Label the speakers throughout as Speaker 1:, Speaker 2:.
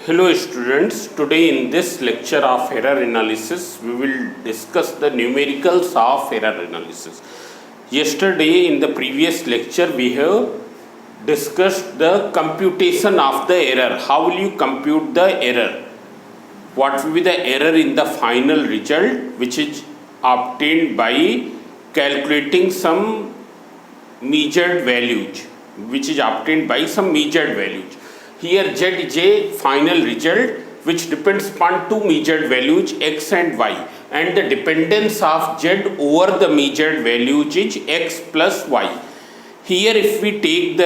Speaker 1: Hello students, today in this lecture of error analysis, we will discuss the numericals of error analysis. Yesterday in the previous lecture, we have discussed the computation of the error. How will you compute the error? What will be the error in the final result, which is obtained by calculating some measured values, Here z is a final result which depends upon two measured values x and y, and the dependence of z over the measured values is x plus y. Here if we take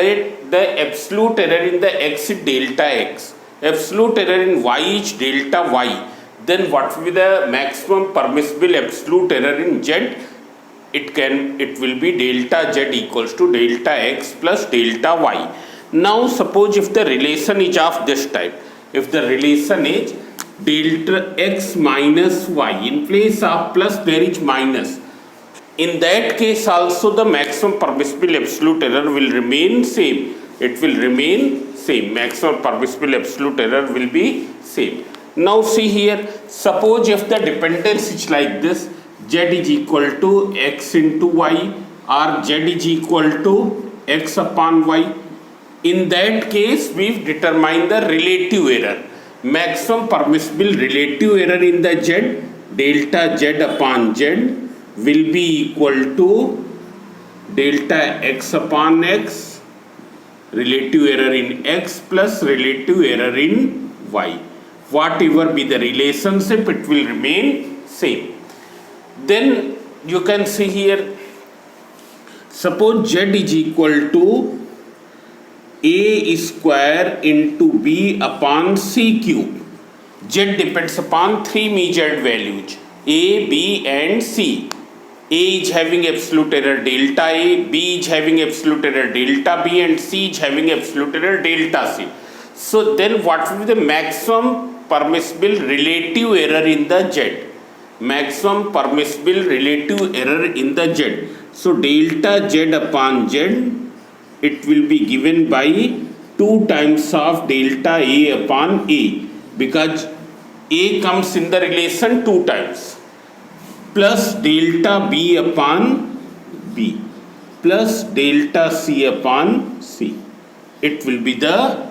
Speaker 1: the absolute error in the x is delta x, absolute error in y is delta y, then what will be the maximum permissible absolute error in z? It will be delta z equals to delta x plus delta y. Now suppose if the relation is of this type, if the relation is delta x minus y, in place of plus there is minus, in that case also the maximum permissible absolute error will remain same. It will remain same. Maximum permissible absolute error will be same. Now see here, suppose if the dependence is like this, z is equal to x into y, or z is equal to x upon y. In that case, we determine the relative error. Maximum permissible relative error in the z, delta z upon z, will be equal to delta x upon x, relative error in x plus relative error in y. Whatever be the relationship, it will remain same. Then you can see here, suppose z is equal to a square into b upon c cube. Z depends upon three measured values, a, b and c. A is having absolute error delta a, b is having absolute error delta b, and c is having absolute error delta c. So then what will be the maximum permissible relative error in the z? Maximum permissible relative error in the z. So delta z upon z, it will be given by 2 times of delta a upon a, because a comes in the relation 2 times, plus delta b upon b, plus delta c upon c. It will be the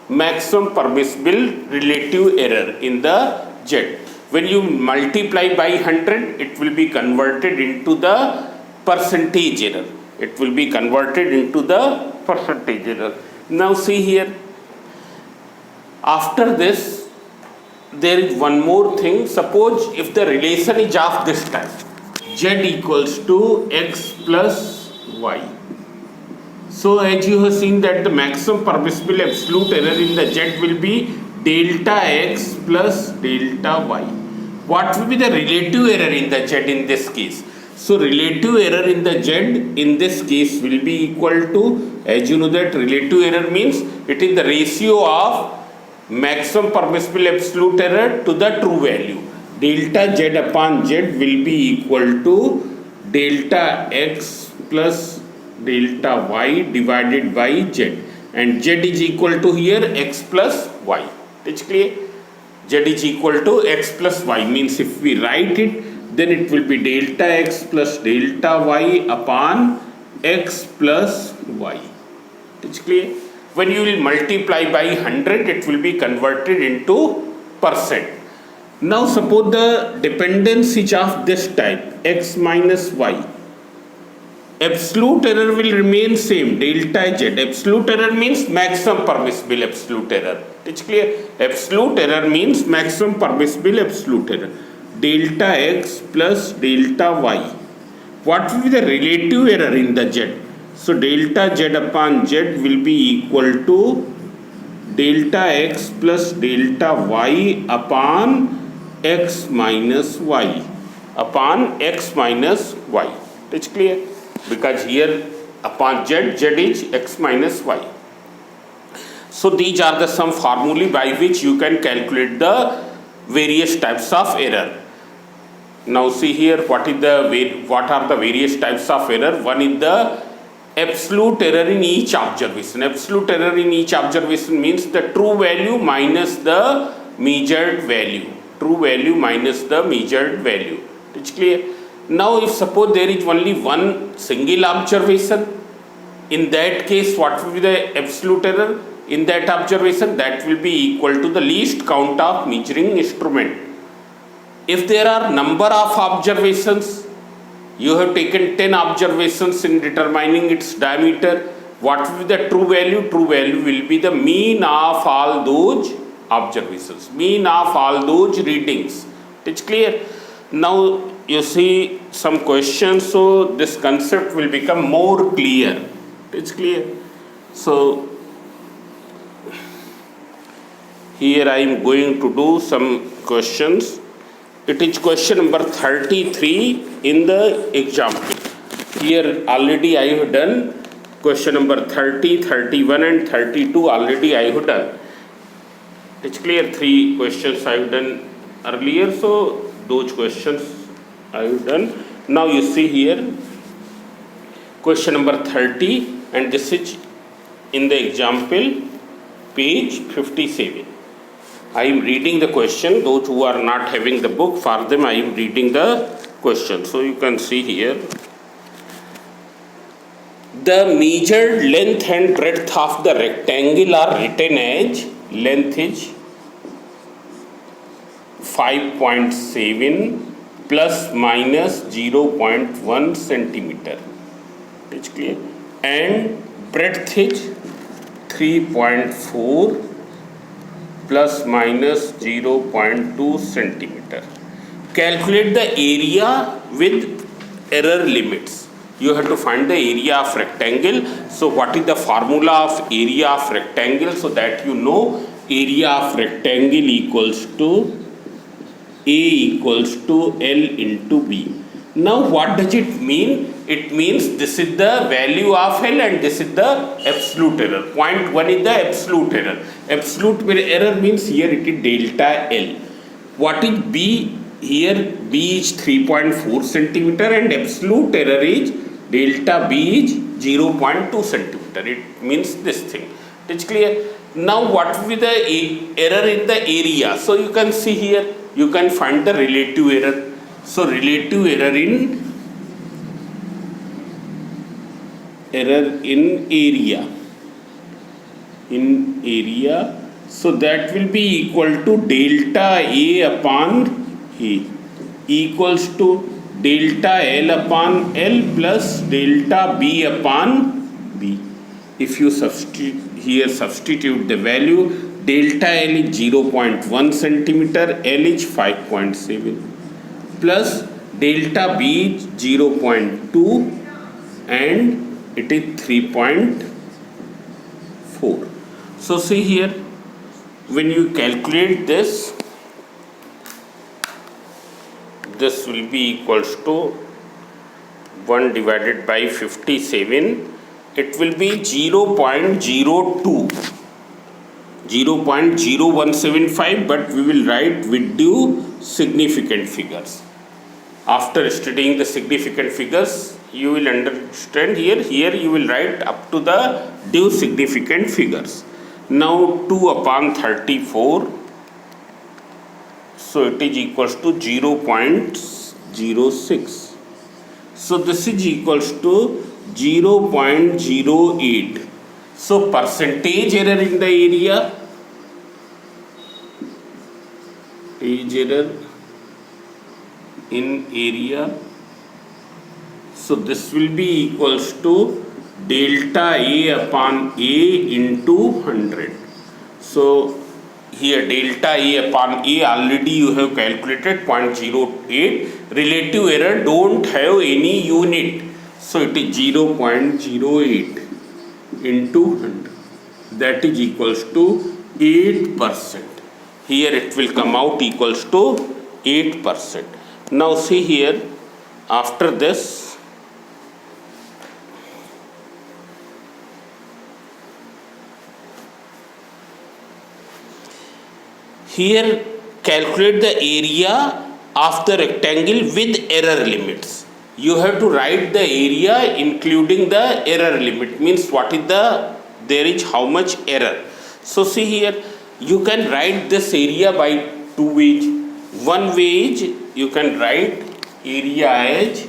Speaker 1: maximum permissible relative error in the z. When you multiply by 100, it will be converted into the percentage error. It will be converted into the percentage error. Now see here, after this, there is one more thing. Suppose if the relation is of this type, z equals to x plus y. So as you have seen that the maximum permissible absolute error in the z will be delta x plus delta y. What will be the relative error in the z in this case? So relative error in the z in this case will be equal to, as you know that relative error means it is the ratio of maximum permissible absolute error to the true value. Delta z upon z will be equal to delta x plus delta y divided by z, and z is equal to here x plus y. It's clear? Z is equal to x plus y means if we write it, then it will be delta x plus delta y upon x plus y. It's clear? When you will multiply by 100, it will be converted into percent. Now suppose the dependence is of this type, x minus y. Absolute error will remain same, delta z. Absolute error means maximum permissible absolute error. It's clear? Absolute error means maximum permissible absolute error. Delta x plus delta y. What will be the relative error in the z? So delta z upon z will be equal to delta x plus delta y upon x minus y. Upon x minus y. It's clear? Because here upon z, z is x minus y. So these are the some formulae by which you can calculate the various types of error. Now see here, what are the various types of error? One is the absolute error in each observation. Absolute error in each observation means the true value minus the measured value. True value minus the measured value. It's clear? Now if suppose there is only one single observation, in that case what will be the absolute error in that observation? That will be equal to the least count of measuring instrument. If there are number of observations, you have taken 10 observations in determining its diameter, what will be the true value? True value will be the mean of all those observations, mean of all those readings. It's clear? Now you see some questions, so this concept will become more clear. It's clear? So here I am going to do some questions. It is question number 33 in the example. Here already I have done question number 30, 31 and 32 already I have done. It's clear, 3 questions I have done earlier, so those questions I have done. Now you see here question number 30, and this is in the example page 57. I am reading the question. Those who are not having the book, for them I am reading the question. So you can see here, the measured length and breadth of the rectangle are written as length is 5.7 plus minus 0.1 centimeter. It's clear? And breadth is 3.4 plus minus 0.2 centimeter. Calculate the area with error limits. You have to find the area of rectangle. So what is the formula of area of rectangle? So that you know, area of rectangle equals to A equals to L into B. Now what does it mean? It means this is the value of L and this is the absolute error. 0.1 is the absolute error. Absolute error means here it is delta L. What is B? Here B is 3.4 centimeter and absolute error is delta B is 0.2 centimeter. It means this thing. It's clear? Now what will be the error in the area? So you can see here, you can find the relative error. So relative error in area, so that will be equal to delta A upon A equals to delta L upon L plus delta B upon B. If you substitute the value, delta L is 0.1 centimeter, L is 5.7 plus delta B is 0.2 and it is 3.4. So see here, when you calculate this, this will be equals to 1 divided by 57. It will be 0.02, 0.0175, but we will write with due significant figures. After studying the significant figures, you will understand here you will write up to the due significant figures. Now 2 upon 34, so it is equals to 0.06. So this is equals to 0.08. So percentage error in the area, so this will be equals to delta A upon A into 100. So here delta A upon A already you have calculated 0.08. Relative error don't have any unit, so it is 0.08 into 100, that is equals to 8%. Here it will come out equals to 8%. Now see here, after this, here calculate the area of the rectangle with error limits. you have to write the area including the error limit, means what is the, there is how much error. So see here, you can write this area by two ways. One way is you can write area as,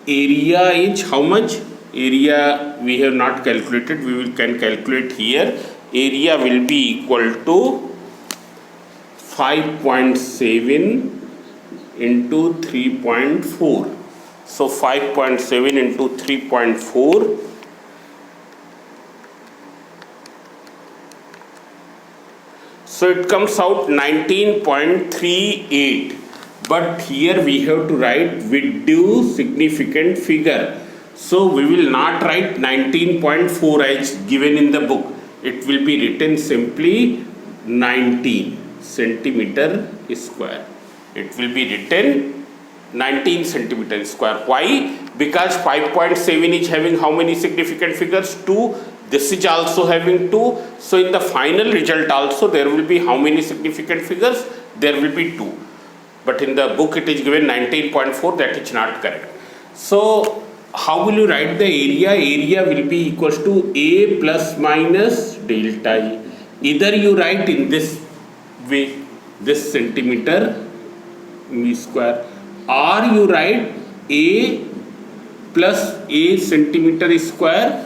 Speaker 1: area is how much, area we have not calculated, we will can calculate here. Area will be equal to 5.7 into 3.4. So 5.7 into 3.4, so it comes out 19.38. But here we have to write with due significant figure. So we will not write 19.4 as given in the book. It will be written simply 19 centimeter square. It will be written 19 centimeter square. Why? Because 5.7 is having how many significant figures? 2. This is also having 2. So in the final result also there will be how many significant figures? There will be 2. But in the book it is given 19.4, that is not correct. So how will you write the area? Area will be equals to A plus minus delta E. Either you write in this way, this centimeter square, or you write A plus A centimeter square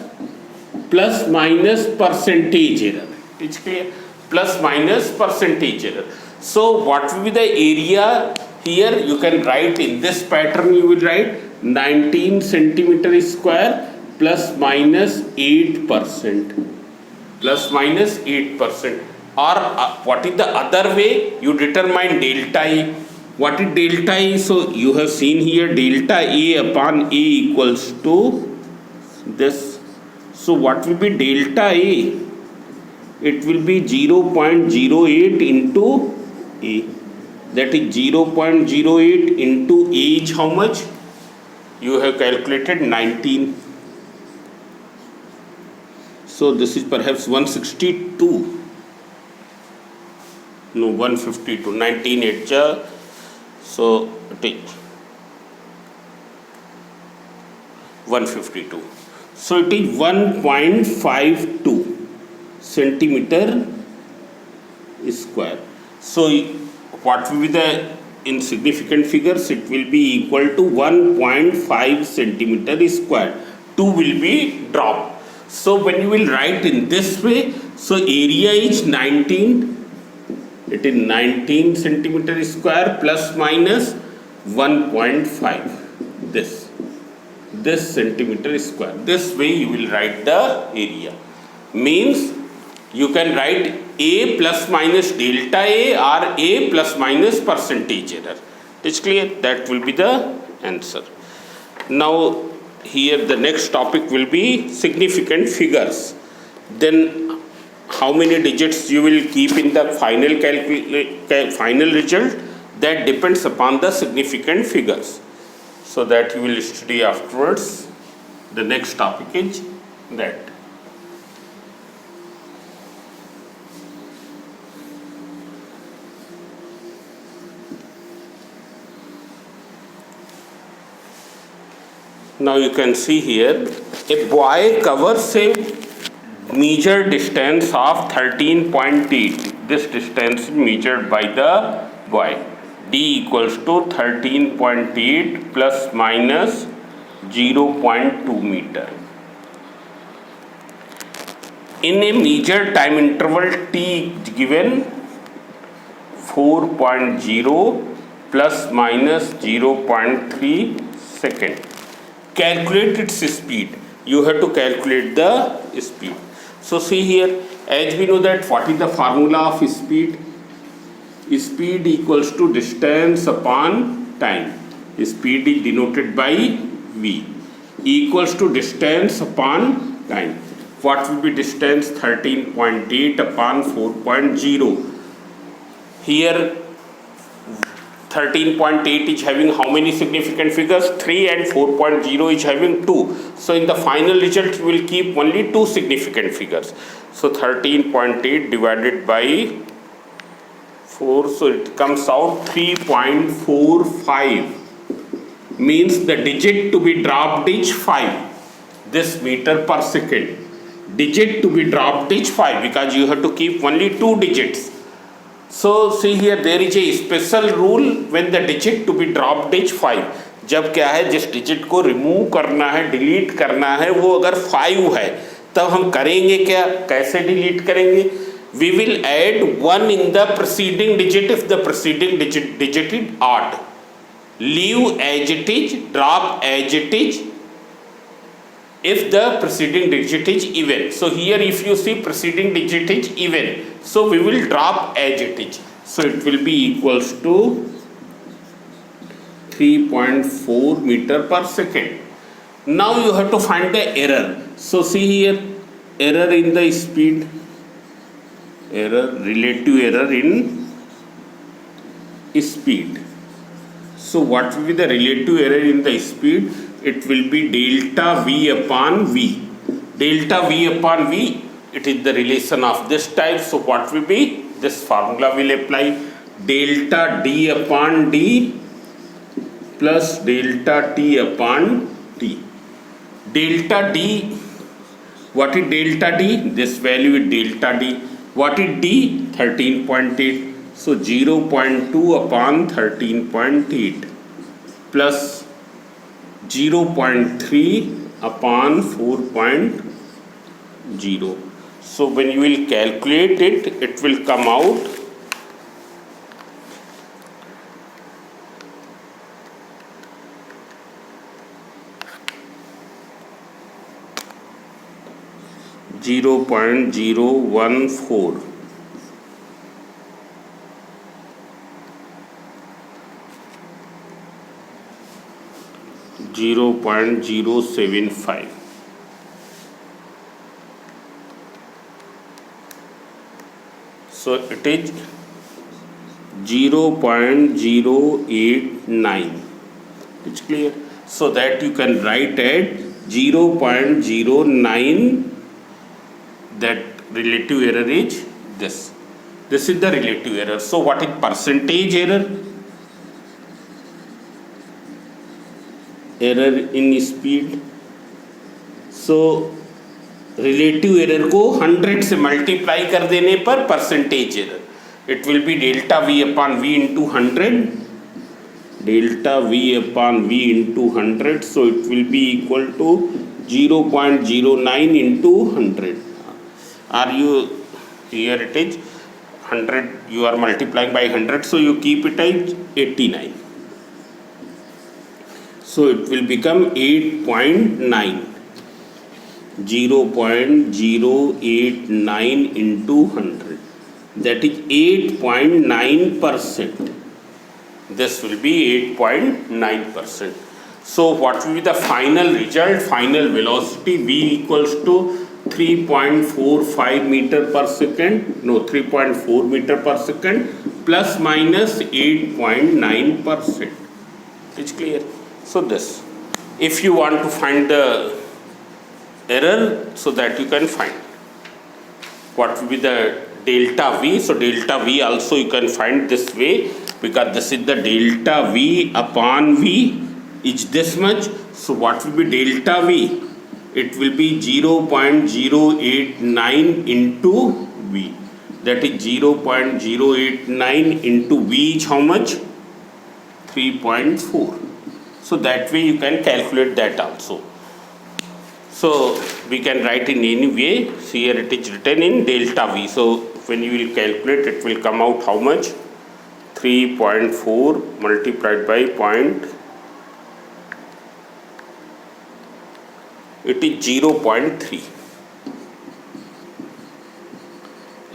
Speaker 1: plus minus percentage error. It's clear? Plus minus percentage error. So what will be the area? Here you can write in this pattern, you will write 19 centimeter square plus minus 8%. Plus minus 8%. Or what is the other way? You determine delta E. What is delta E? So you have seen here delta A upon A equals to this. So what will be delta A? It will be 0.08 into A. That is 0.08 into A is how much? You have calculated 19. So this is perhaps 162. No, 152. 19 8 ja. So it is 152. So it is 1.52 centimeter square. So what will be the insignificant figures? It will be equal to 1.5 centimeter square. 2 will be dropped. So when you will write in this way, so area is 19. It is 19 centimeter square plus minus 1.5. This centimeter square. This way you will write the area. Means you can write A plus minus delta A or A plus minus percentage error. It's clear? That will be the answer. Now here the next topic will be significant figures. Then how many digits you will keep in the final result, that depends upon the significant figures. So that you will study afterwards. The next topic is that. Now you can see here, a boy covers a measured distance of 13.8. This distance is measured by the boy. D equals to 13.8 plus minus 0.2 meter. In a measured time interval T is given 4.0 plus minus 0.3 second. Calculate its speed. You have to calculate the speed. So see here, as we know that what is the formula of speed? Speed equals to distance upon time. Speed is denoted by V. Equals to distance upon time. What will be distance? 13.8 upon 4.0. Here 13.8 is having how many significant figures? 3, and 4.0 is having 2. So in the final result we will keep only 2 significant figures. So 13.8 divided by 4, so it comes out 3.45, means the digit to be dropped is 5, this meter per second. Digit to be dropped is 5 because you have to keep only 2 digits. So see here, there is a special rule when the digit to be dropped is 5. जब क्या है, जिस digit को remove करना है, delete करना है, वो अगर 5 है तब हम करेंगे क्या, कैसे डिलीट करेंगे? We will add 1 in the preceding digit if the preceding digit is odd. Leave as it is, drop as it is if the preceding digit is even. So here if you see preceding digit is even, so we will drop as it is. So it will be equals to 3.4 meter per second. Now you have to find the error. So see here, error in the speed, error, relative error in speed. So what will be the relative error in the speed? It will be delta V upon V. Delta V upon V, it is the relation of this type. So what will be? This formula will apply. Delta D upon D plus delta T upon T. Delta D, what is delta D? This value is delta D. What is D? 13.8. So 0.2 upon 13.8 plus 0.3 upon 4.0. So when you will calculate it, it will come out 0.014. (0.075). So it is 0.089. It's clear. So that you can write at 0.09. That relative error is this. This is the relative error. So what is percentage error? Error in speed. So relative error को 100 से multiply कर देने पर percentage error, it will be delta V upon V into 100. Delta V upon V into 100. So it will be equal to 0.09 into 100. Are you here? It is 100. You are multiplying by 100. So you keep it as 89. So it will become 8.9. 0.089 into 100. That is 8.9%. This will be 8.9%. So what will be the final result? Final velocity V equals to 3.45 meter per second. No, 3.4 meter per second plus minus 8.9%. It's clear. So this, if you want to find the error, so that you can find what will be the delta V. So delta V also you can find this way, because this is the delta V upon V is this much. So what will be delta V? It will be 0.089 into V. That is 0.089 into V is how much? 3.4. So that way you can calculate that also. So we can write in any way. See here it is written in delta V. So when you will calculate, it will come out how much? 3.4 multiplied by point. It is 0.3.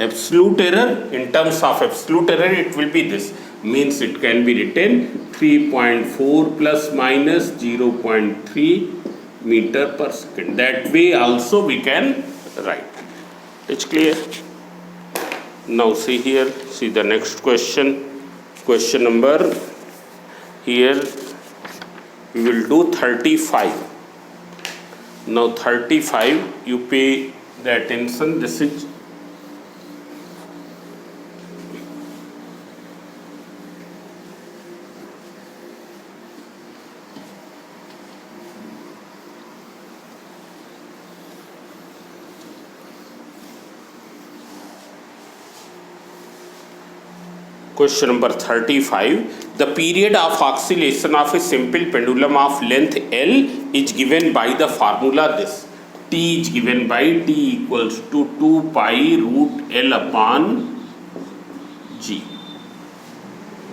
Speaker 1: Absolute error, in terms of absolute error, it will be this. Means it can be written 3.4 plus minus 0.3 meter per second. That way also we can write. It's clear. Now see here, see the next question. Question number, here we will do 35. Now 35, you pay the attention. This is Question number 35. The period of oscillation of a simple pendulum of length L is given by the formula this. T is given by T equals to 2 pi root L upon G.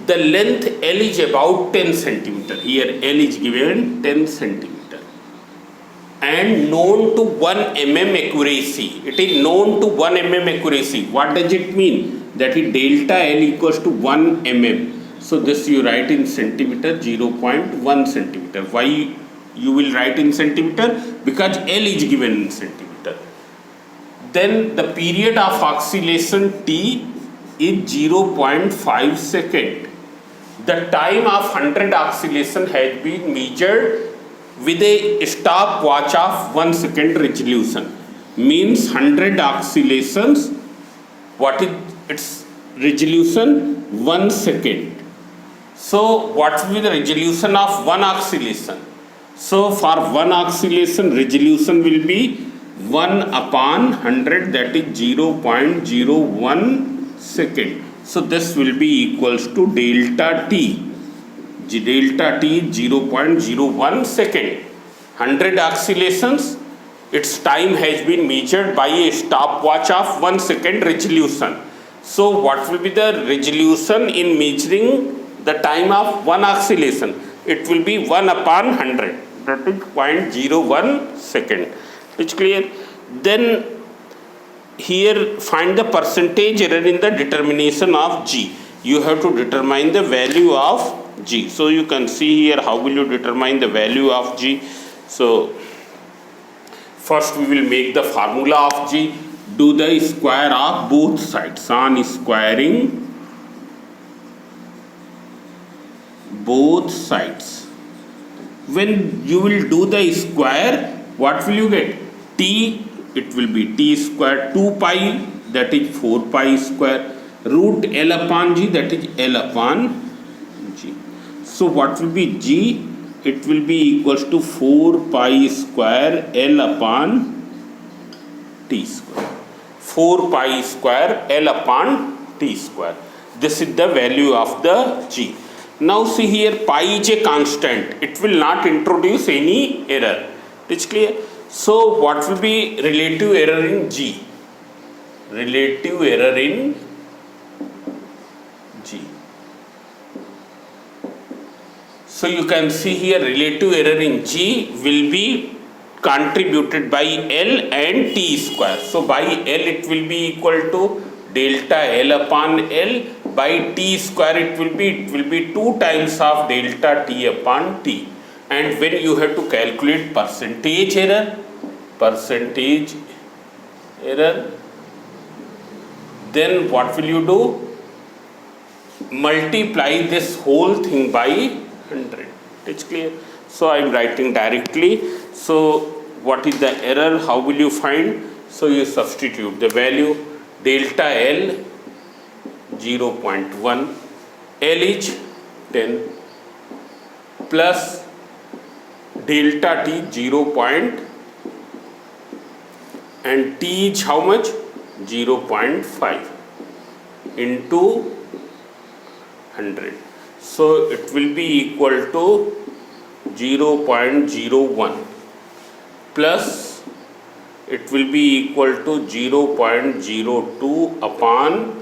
Speaker 1: The length L is about 10 centimeter. Here L is given 10 centimeter. And known to 1 mm accuracy. It is known to 1 mm accuracy. What does it mean? That is delta L equals to 1 mm. So this you write in centimeter, 0.1 centimeter. Why you will write in centimeter? Because L is given in centimeter. Then the period of oscillation T is 0.5 second. The time of 100 oscillation has been measured with a stopwatch of 1 second resolution. Means 100 oscillations. What is its resolution? 1 second. So what will be the resolution of one oscillation? So for one oscillation, resolution will be 1 upon 100, that is 0.01 second. So this will be equals to delta T. Delta T is 0.01 second. 100 oscillations, its time has been measured by a stopwatch of 1 second resolution. So what will be the resolution in measuring the time of one oscillation? It will be 1 upon 100, that is 0.01 second. It's clear? Then here find the percentage error in the determination of G. You have to determine the value of G. So you can see here how will you determine the value of G. So first we will make the formula of G. Do the square of both sides. On squaring both sides. When you will do the square, what will you get? T, it will be T square 2 pi, that is 4 pi square, root L upon G, that is L upon G. So what will be G? It will be equals to 4 pi square L upon T square. 4 pi square L upon T square. This is the value of the G. Now see here, pi is a constant. It will not introduce any error. It's clear? So what will be relative error in G? Relative error in G. So you can see here relative error in G will be contributed by L and T square. So by L it will be equal to delta L upon L, by T square it will be 2 times of delta T upon T. And when you have to calculate percentage error, then what will you do? Multiply this whole thing by 100. It's clear? So I am writing directly. So what is the error? How will you find? So you substitute the value. Delta L 0.1, L is 10 plus delta T 0. And T is how much? 0.5 into 100. So it will be equal to 0.01 plus it will be equal to 0.02 upon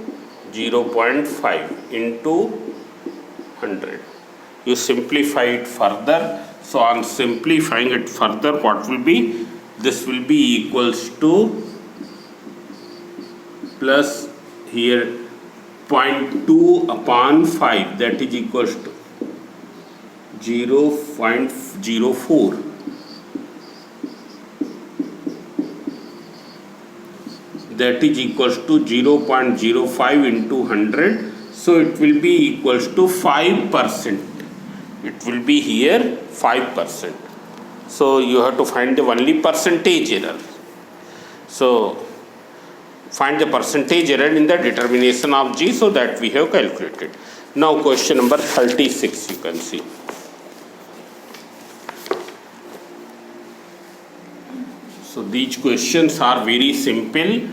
Speaker 1: 0.5 into 100. You simplify it further. So on simplifying it further, what will be? This will be equals to plus here 0.2 upon 5, that is equals to 0.04. That is equals to 0.05 into 100. So it will be equals to 5%. It will be here 5%. So you have to find the only percentage error. So find the percentage error in the determination of G, so that we have calculated. Now question number 36 you can see. So these questions are very simple.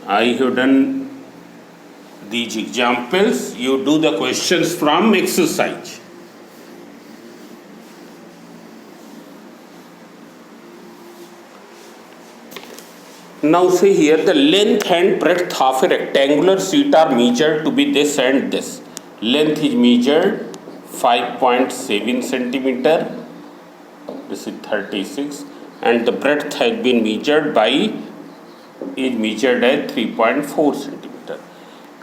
Speaker 1: I have done these examples. You do the questions from exercise. Now see here, the length and breadth of a rectangular sheet are measured to be this and this. Length is measured 5.7 centimeter. This is 36, and the breadth has been measured at 3.4 centimeter.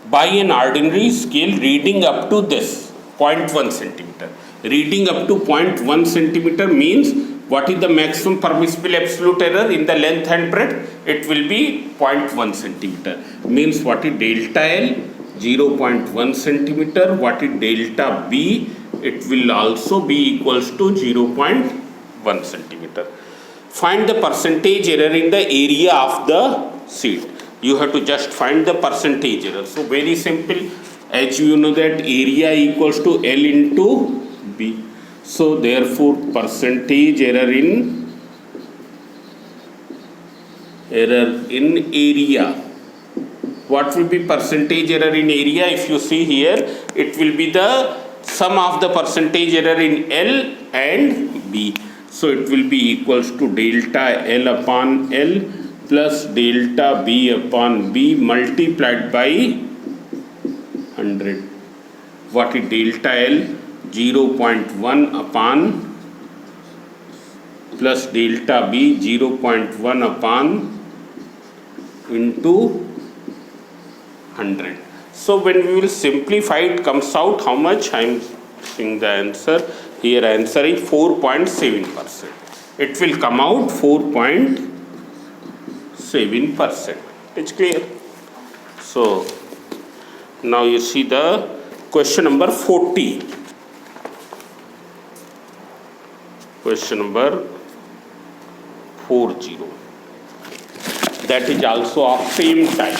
Speaker 1: By an ordinary scale reading up to this 0.1 centimeter. Reading up to 0.1 centimeter means what is the maximum permissible absolute error in the length and breadth? It will be 0.1 centimeter. Means what is delta L? 0.1 centimeter. What is delta B? It will also be equals to 0.1 centimeter. Find the percentage error in the area of the sheet. You have to just find the percentage error. So very simple. As you know that area equals to L into B. So therefore percentage error in area. What will be percentage error in area? If you see here, it will be the sum of the percentage error in L and B. So it will be equals to delta L upon L plus delta B upon B multiplied by 100. What is delta L? 0.1 upon plus delta B 0.1 upon into 100. So when we will simplify, it comes out how much? I am seeing the answer. Here answer is 4.7%. It will come out 4.7%. It's clear. So now you see the question number 40. Question number 40. That is also of same type.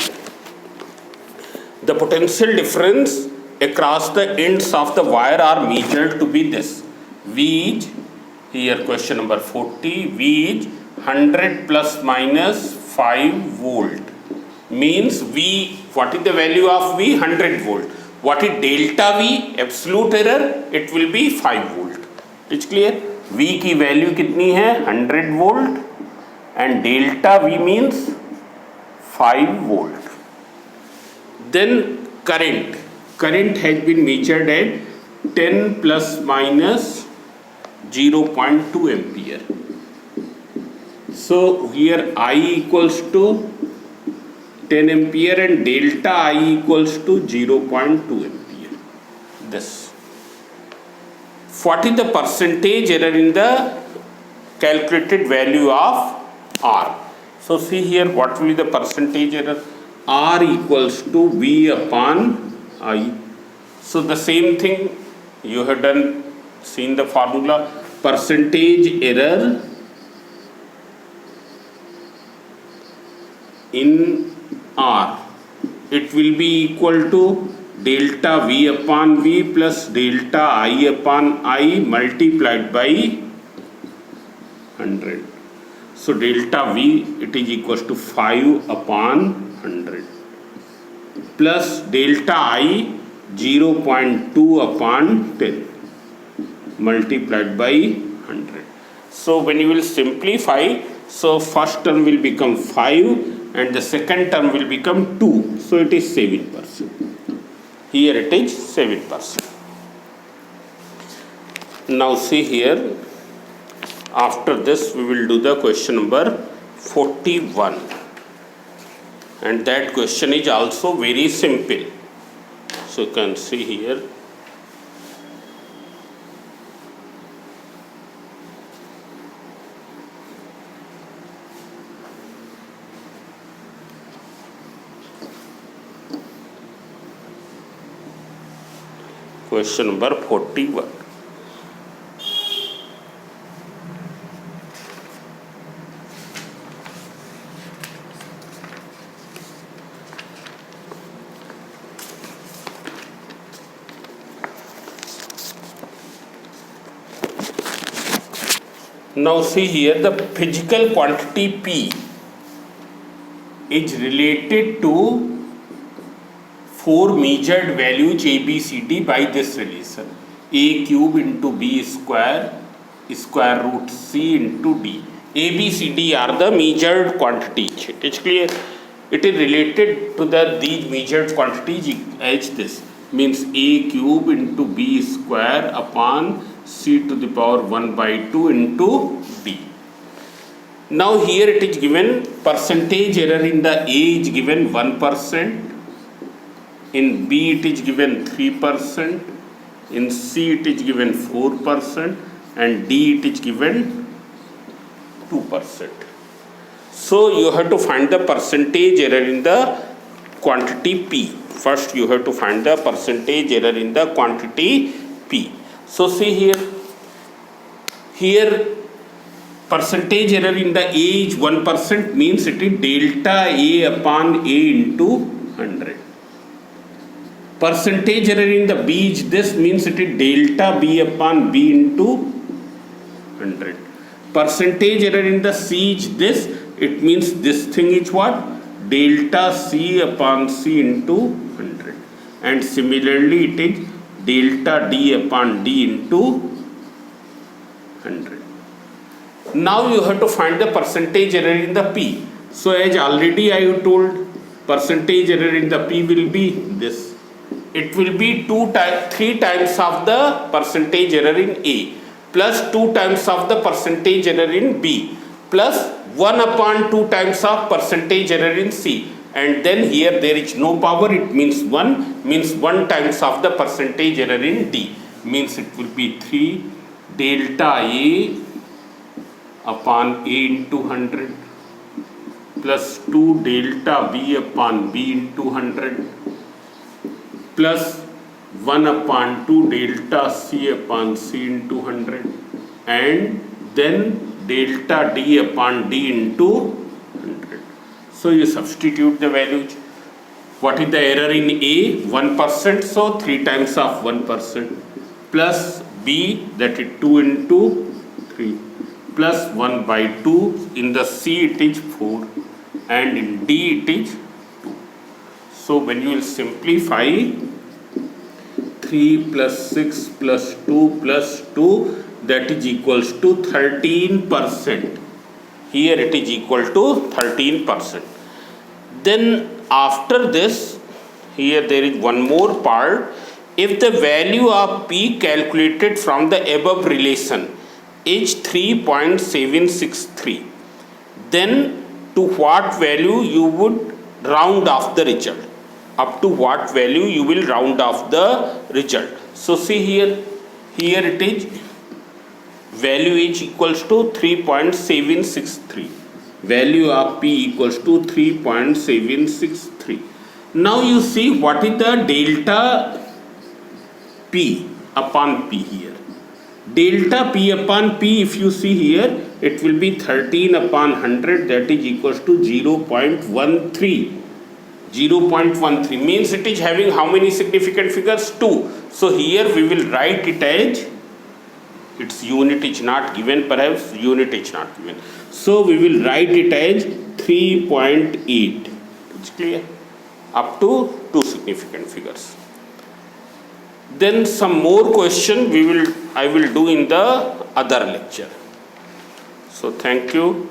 Speaker 1: The potential difference across the ends of the wire are measured to be this. V is, here question number 40, V is 100 plus minus 5 volt. Means V, what is the value of V? 100 volt. What is delta V? Absolute error, it will be 5 volt. It's clear? V की value कितनी है? 100 volt, and delta V means 5 volt. Then current has been measured at 10 plus minus 0.2 ampere. So here I equals to 10 ampere and delta I equals to 0.2 ampere. This. What is the percentage error in the calculated value of R? So see here, what will be the percentage error? R equals to V upon I. So the same thing you have done, seen the formula. Percentage error in R, it will be equal to delta V upon V plus delta I upon I multiplied by 100. So delta V, it is equals to 5 upon 100 plus delta I 0.2 upon 10 multiplied by 100. So when you will simplify, so first term will become 5 and the second term will become 2. So it is 7%. Here it is 7%. Now see here, after this we will do the question number 41. And that question is also very simple. So you can see here. Question number 41. Now see here, the physical quantity P is related to 4 measured values A, B, C, D by this relation. A cube into B square root C into D. A, B, C, D are the measured quantities. It is clear. It is related to these measured quantities as this. Means A cube into B square upon C to the power 1 by 2 into D. Now here it is given percentage error in the A is given 1%. In B it is given 3%, in C it is given 4%, and D it is given 2%. So you have to find the percentage error in the quantity P. First you have to find the percentage error in the quantity P. So see here percentage error in the A is 1%, means it is delta A upon A into 100. Percentage error in the B is this, means it is delta B upon B into 100. Percentage error in the C is this, it means this thing is what? Delta C upon C into 100. And similarly it is delta D upon D into 100. Now you have to find the percentage error in the P. So as already I have told, percentage error in the P will be this. It will be 3 times of the percentage error in A plus 2 times of the percentage error in B plus 1 upon 2 times of percentage error in C. And then here there is no power, it means 1, means 1 times of the percentage error in D. Means it will be 3 delta A upon A into 100 plus 2 delta B upon B into 100 plus 1 upon 2 delta C upon C into 100 and then delta D upon D into 100. So you substitute the values. What is the error in A? 1%, so 3 times of 1% plus B, that is 2 into 3 plus 1 by 2. In the C it is 4 and in D it is 2. So when you will simplify 3 plus 6 plus 2 plus 2, that is equals to 13%. Here it is equal to 13%. Then after this, here there is one more part. If the value of P calculated from the above relation is 3.763, then to what value you would round off the result? Up to what value you will round off the result? So see here it is value is equals to 3.763. Value of P equals to 3.763. Now you see what is the delta P upon P here. Delta P upon P, if you see here, it will be 13 upon 100, that is equals to 0.13. 0.13 means it is having how many significant figures? 2. So here we will write it as, its unit is not given, perhaps unit is not given. So we will write it as 3.8. It's clear? Up to 2 significant figures. Then some more question I will do in the other lecture. So thank you.